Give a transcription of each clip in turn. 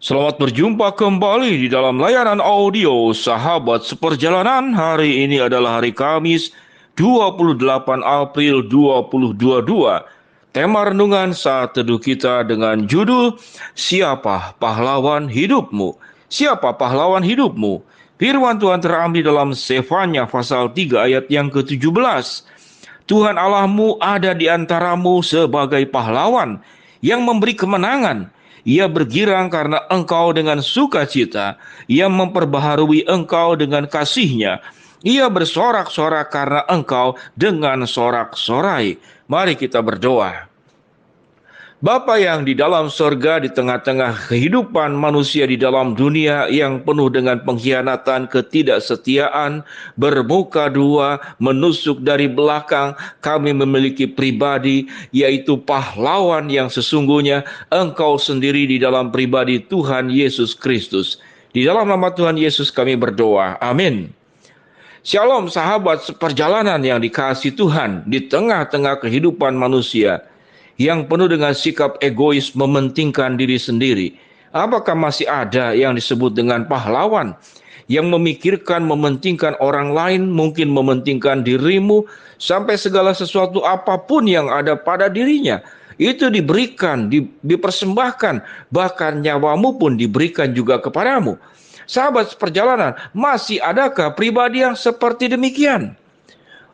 Selamat berjumpa kembali di dalam layanan audio Sahabat Seperjalanan. Hari ini adalah hari Kamis, 28 April 2022. Tema renungan saat teduh kita dengan judul Siapa Pahlawan Hidupmu? Siapa pahlawan hidupmu? Firman Tuhan terambil dalam Sefanya pasal 3 ayat yang ke-17. Tuhan Allahmu ada di antaramu sebagai pahlawan yang memberi kemenangan. Ia bergirang karena engkau dengan sukacita. Ia memperbaharui engkau dengan kasih-Nya. Ia bersorak-sorak karena engkau dengan sorak-sorai. Mari kita berdoa. Bapa yang di dalam sorga, di tengah-tengah kehidupan manusia di dalam dunia yang penuh dengan pengkhianatan, ketidaksetiaan, bermuka dua, menusuk dari belakang, kami memiliki pribadi, yaitu pahlawan yang sesungguhnya Engkau sendiri di dalam pribadi Tuhan Yesus Kristus. Di dalam nama Tuhan Yesus kami berdoa. Amin. Shalom sahabat seperjalanan yang dikasihi Tuhan, di tengah-tengah kehidupan manusia yang penuh dengan sikap egois mementingkan diri sendiri. Apakah masih ada yang disebut dengan pahlawan yang memikirkan mementingkan orang lain, mungkin mementingkan dirimu, sampai segala sesuatu apapun yang ada pada dirinya itu diberikan, dipersembahkan, bahkan nyawamu pun diberikan juga kepadamu. Sahabat seperjalanan, masih adakah pribadi yang seperti demikian?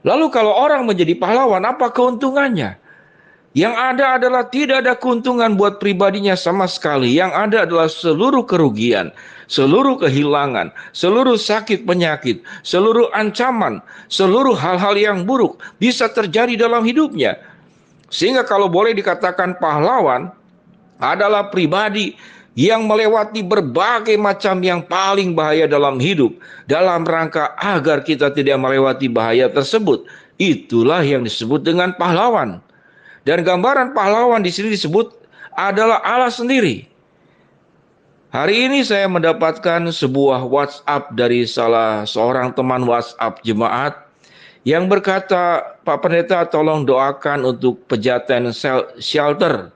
Lalu kalau orang menjadi pahlawan, apa keuntungannya? Yang ada adalah tidak ada keuntungan buat pribadinya sama sekali. Yang ada adalah seluruh kerugian, seluruh kehilangan, seluruh sakit penyakit, seluruh ancaman, seluruh hal-hal yang buruk bisa terjadi dalam hidupnya. Sehingga kalau boleh dikatakan pahlawan adalah pribadi yang melewati berbagai macam yang paling bahaya dalam hidup, dalam rangka agar kita tidak melewati bahaya tersebut. Itulah yang disebut dengan pahlawan. Dan gambaran pahlawan di sini disebut adalah Allah sendiri. Hari ini saya mendapatkan sebuah WhatsApp dari salah seorang teman WhatsApp jemaat yang berkata, Pak Pendeta tolong doakan untuk Pejaten Shelter,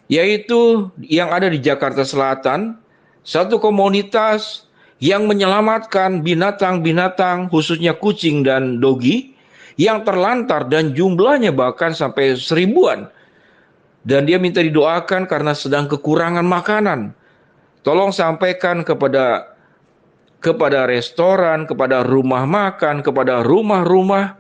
yaitu yang ada di Jakarta Selatan, satu komunitas yang menyelamatkan binatang-binatang khususnya kucing dan dogi yang terlantar dan jumlahnya bahkan sampai 1000-an. Dan dia minta didoakan karena sedang kekurangan makanan. Tolong sampaikan kepada restoran, kepada rumah makan, kepada rumah-rumah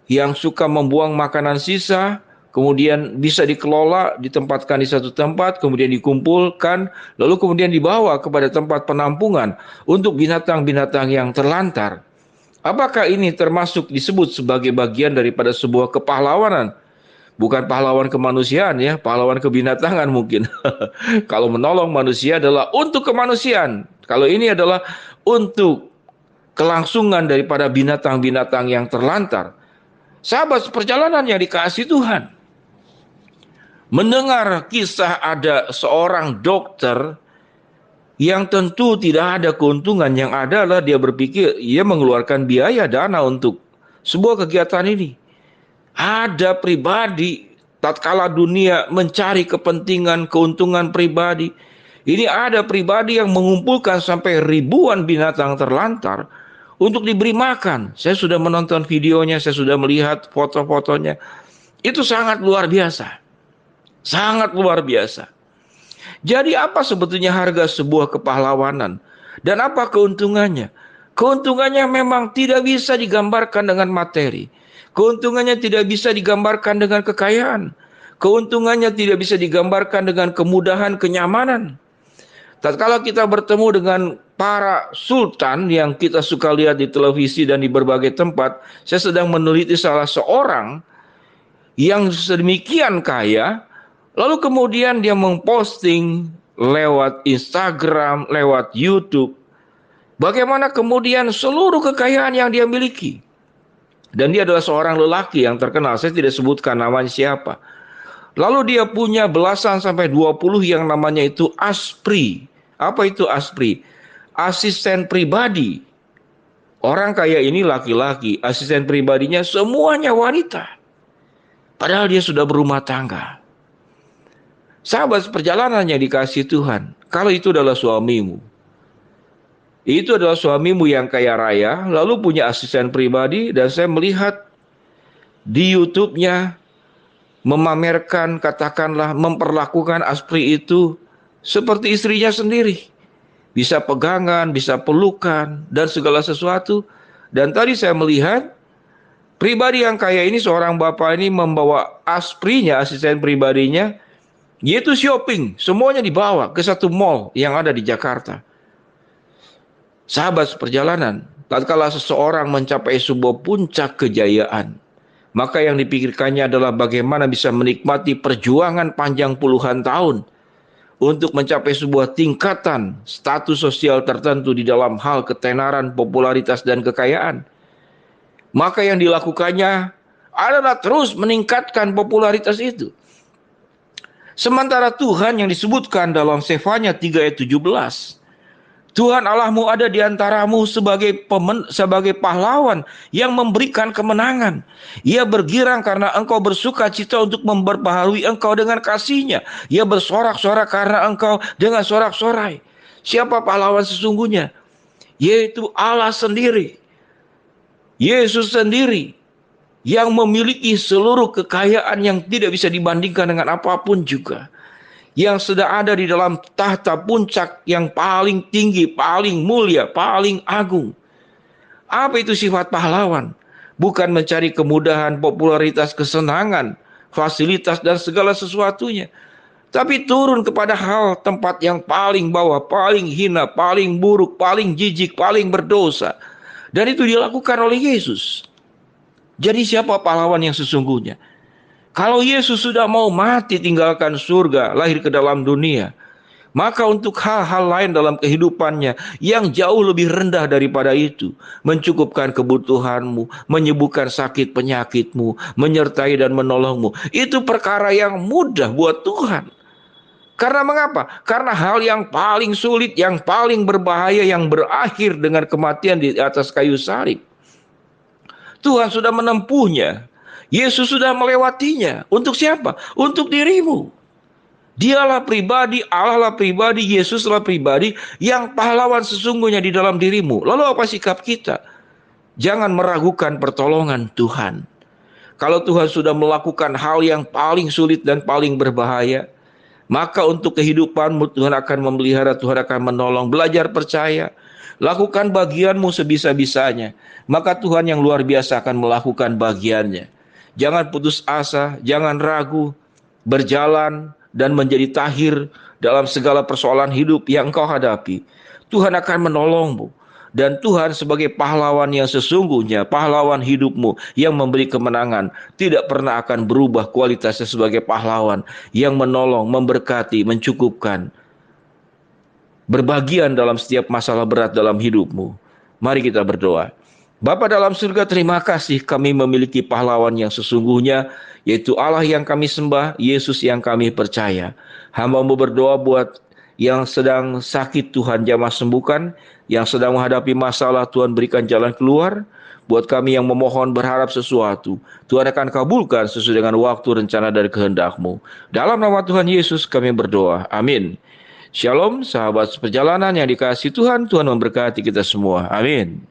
yang suka membuang makanan sisa, kemudian bisa dikelola, ditempatkan di satu tempat, kemudian dikumpulkan, lalu kemudian dibawa kepada tempat penampungan untuk binatang-binatang yang terlantar. Apakah ini termasuk disebut sebagai bagian daripada sebuah kepahlawanan? Bukan pahlawan kemanusiaan ya, pahlawan kebinatangan mungkin. Kalau menolong manusia adalah untuk kemanusiaan. Kalau ini adalah untuk kelangsungan daripada binatang-binatang yang terlantar. Sahabat seperjalanan yang dikasihi Tuhan, mendengar kisah ada seorang dokter yang tentu tidak ada keuntungan, yang ada adalah dia berpikir ia mengeluarkan biaya dana untuk sebuah kegiatan ini. Ada pribadi tatkala dunia mencari kepentingan, keuntungan pribadi. Ini ada pribadi yang mengumpulkan sampai ribuan binatang terlantar untuk diberi makan. Saya sudah menonton videonya, saya sudah melihat foto-fotonya. Itu sangat luar biasa. Sangat luar biasa. Jadi apa sebetulnya harga sebuah kepahlawanan? Dan apa keuntungannya? Keuntungannya memang tidak bisa digambarkan dengan materi. Keuntungannya tidak bisa digambarkan dengan kekayaan. Keuntungannya tidak bisa digambarkan dengan kemudahan, kenyamanan. Tatkala kita bertemu dengan para sultan yang kita suka lihat di televisi dan di berbagai tempat, saya sedang meneliti salah seorang yang sedemikian kaya, lalu kemudian dia memposting lewat Instagram, lewat YouTube, bagaimana kemudian seluruh kekayaan yang dia miliki. Dan dia adalah seorang lelaki yang terkenal, saya tidak sebutkan namanya siapa. Lalu dia punya belasan sampai 20 yang namanya itu ASPRI. Apa itu ASPRI? Asisten pribadi. Orang kaya ini laki-laki, asisten pribadinya semuanya wanita. Padahal dia sudah berumah tangga. Sahabat seperjalanan yang dikasihi Tuhan, kalau itu adalah suamimu, itu adalah suamimu yang kaya raya, lalu punya asisten pribadi, dan saya melihat di YouTube-nya memamerkan, katakanlah memperlakukan Aspri itu seperti istrinya sendiri. Bisa pegangan, bisa pelukan, dan segala sesuatu. Dan tadi saya melihat pribadi yang kaya ini, seorang bapak ini membawa Asprinya, asisten pribadinya, yaitu shopping. Semuanya dibawa ke satu mall yang ada di Jakarta. Sahabat seperjalanan, tatkala seseorang mencapai sebuah puncak kejayaan, maka yang dipikirkannya adalah bagaimana bisa menikmati perjuangan panjang puluhan tahun untuk mencapai sebuah tingkatan status sosial tertentu di dalam hal ketenaran, popularitas, dan kekayaan. Maka yang dilakukannya adalah terus meningkatkan popularitas itu. Sementara Tuhan yang disebutkan dalam Sefanya 3 ayat 17, Tuhan Allahmu ada di antaramu sebagai pahlawan yang memberikan kemenangan. Ia bergirang karena engkau bersuka cita untuk memperbaharui engkau dengan kasih-Nya. Ia bersorak-sorak karena engkau dengan sorak-sorai. Siapa pahlawan sesungguhnya? Yaitu Allah sendiri. Yesus sendiri yang memiliki seluruh kekayaan yang tidak bisa dibandingkan dengan apapun juga. Yang sedang ada di dalam tahta puncak yang paling tinggi, paling mulia, paling agung. Apa itu sifat pahlawan? Bukan mencari kemudahan, popularitas, kesenangan, fasilitas, dan segala sesuatunya. Tapi turun kepada hal tempat yang paling bawah, paling hina, paling buruk, paling jijik, paling berdosa. Dan itu dilakukan oleh Yesus. Jadi siapa pahlawan yang sesungguhnya? Kalau Yesus sudah mau mati tinggalkan surga, lahir ke dalam dunia, maka untuk hal-hal lain dalam kehidupannya yang jauh lebih rendah daripada itu, mencukupkan kebutuhanmu, menyembuhkan sakit penyakitmu, menyertai dan menolongmu, itu perkara yang mudah buat Tuhan. Karena mengapa? Karena hal yang paling sulit, yang paling berbahaya, yang berakhir dengan kematian di atas kayu salib, Tuhan sudah menempuhnya. Yesus sudah melewatinya. Untuk siapa? Untuk dirimu. Dialah pribadi, Allah lah pribadi, Yesuslah pribadi yang pahlawan sesungguhnya di dalam dirimu. Lalu apa sikap kita? Jangan meragukan pertolongan Tuhan. Kalau Tuhan sudah melakukan hal yang paling sulit dan paling berbahaya, maka untuk kehidupanmu Tuhan akan memelihara, Tuhan akan menolong. Belajar percaya. Lakukan bagianmu sebisa-bisanya. Maka Tuhan yang luar biasa akan melakukan bagiannya. Jangan putus asa, jangan ragu. Berjalan dan menjadi tahir dalam segala persoalan hidup yang engkau hadapi. Tuhan akan menolongmu. Dan Tuhan sebagai pahlawan yang sesungguhnya, pahlawan hidupmu yang memberi kemenangan, tidak pernah akan berubah kualitasnya sebagai pahlawan yang menolong, memberkati, mencukupkan, berbagian dalam setiap masalah berat dalam hidupmu. Mari kita berdoa. Bapa dalam surga, terima kasih kami memiliki pahlawan yang sesungguhnya, yaitu Allah yang kami sembah, Yesus yang kami percaya. Hamba-Mu berdoa buat yang sedang sakit, Tuhan jamah sembuhkan. Yang sedang menghadapi masalah, Tuhan berikan jalan keluar. Buat kami yang memohon berharap sesuatu, Tuhan akan kabulkan sesuai dengan waktu, rencana, dan kehendak-Mu. Dalam nama Tuhan Yesus kami berdoa. Amin. Shalom sahabat seperjalanan yang dikasihi Tuhan, Tuhan memberkati kita semua. Amin.